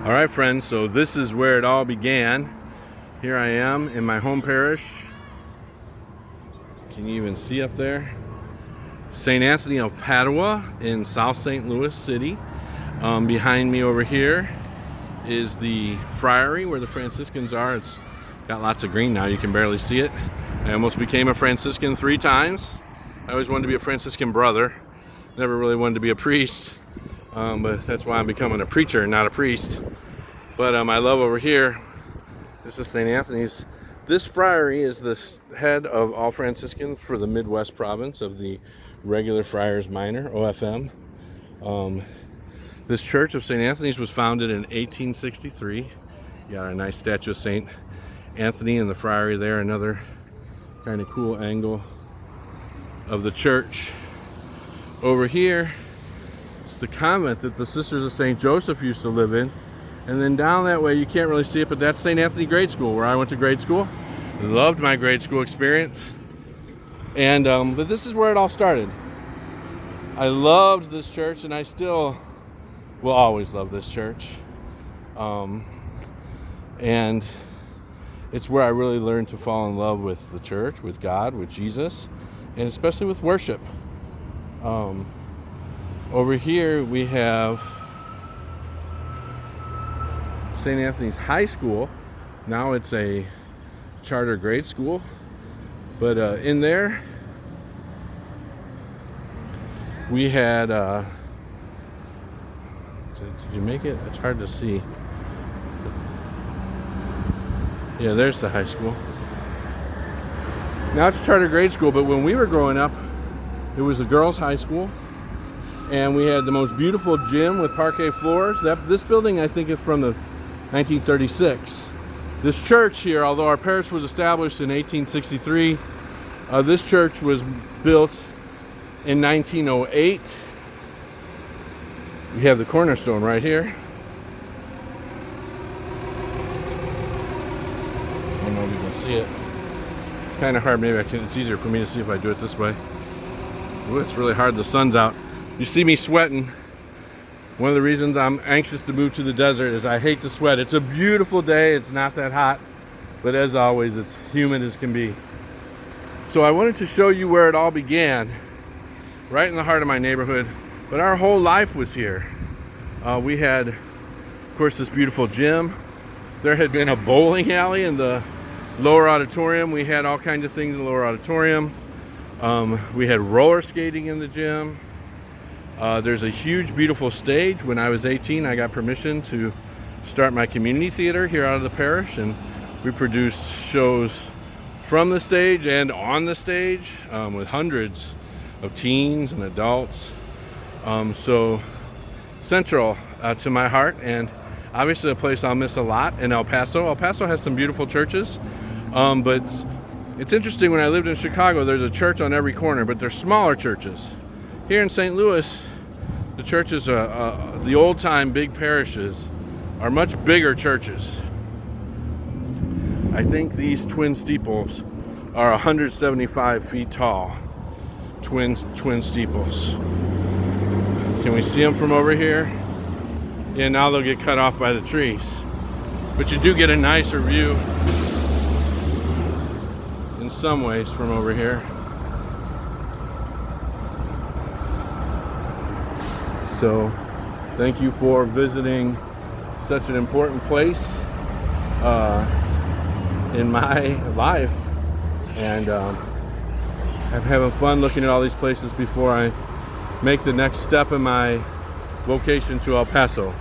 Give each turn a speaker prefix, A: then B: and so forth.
A: All right, friends, so this is where it all began. Here I am in my home parish. Can you even see up there? St. Anthony of Padua in South St. Louis City. Behind me over here is the friary where the Franciscans are. It's got lots of green now, you can barely see it. I almost became a Franciscan 3 times. I always wanted to be a Franciscan brother. Never really wanted to be a priest. But that's why I'm becoming a preacher, not a priest. But I love over here, this is St. Anthony's. This friary is the head of all Franciscans for the Midwest province of the Regular Friars Minor, OFM. This church of St. Anthony's was founded in 1863. You got a nice statue of St. Anthony in the friary there, another kind of cool angle of the church. Over here, the convent that the Sisters of St. Joseph used to live in, and then down that way you can't really see it, but that's St. Anthony Grade School where I went to grade school. Loved my grade school experience, and but this is where it all started. I loved this church, and I still will always love this church, and it's where I really learned to fall in love with the church, with God, with Jesus, and especially with worship. Over here we have St. Anthony's High School. Now it's a charter grade school, but in there we had did you make it? It's hard to see. Yeah, there's the high school. Now it's a charter grade school, but when we were growing up, it was a girls' high school. And we had the most beautiful gym with parquet floors. This building, I think, is from the 1936. This church here, although our parish was established in 1863, this church was built in 1908. We have the cornerstone right here. I don't know if you can see it. It's kind of hard. Maybe it's easier for me to see if I do it this way. Ooh, it's really hard. The sun's out. You see me sweating. One of the reasons I'm anxious to move to the desert is I hate to sweat. It's a beautiful day. It's not that hot. But as always, it's humid as can be. So I wanted to show you where it all began. Right in the heart of my neighborhood. But our whole life was here. We had, of course, this beautiful gym. There had been a bowling alley in the lower auditorium. We had all kinds of things in the lower auditorium. We had roller skating in the gym. There's a huge, beautiful stage. When I was 18, I got permission to start my community theater here out of the parish, and we produced shows from the stage and on the stage with hundreds of teens and adults. So central to my heart, and obviously a place I'll miss a lot in El Paso. El Paso has some beautiful churches, but it's interesting. When I lived in Chicago, there's a church on every corner, but they're smaller churches. Here in St. Louis, the churches, the old-time big parishes, are much bigger churches. I think these twin steeples are 175 feet tall. Twin steeples. Can we see them from over here? Yeah, now they'll get cut off by the trees. But you do get a nicer view in some ways from over here. So thank you for visiting such an important place in my life, and I'm having fun looking at all these places before I make the next step in my vocation to El Paso.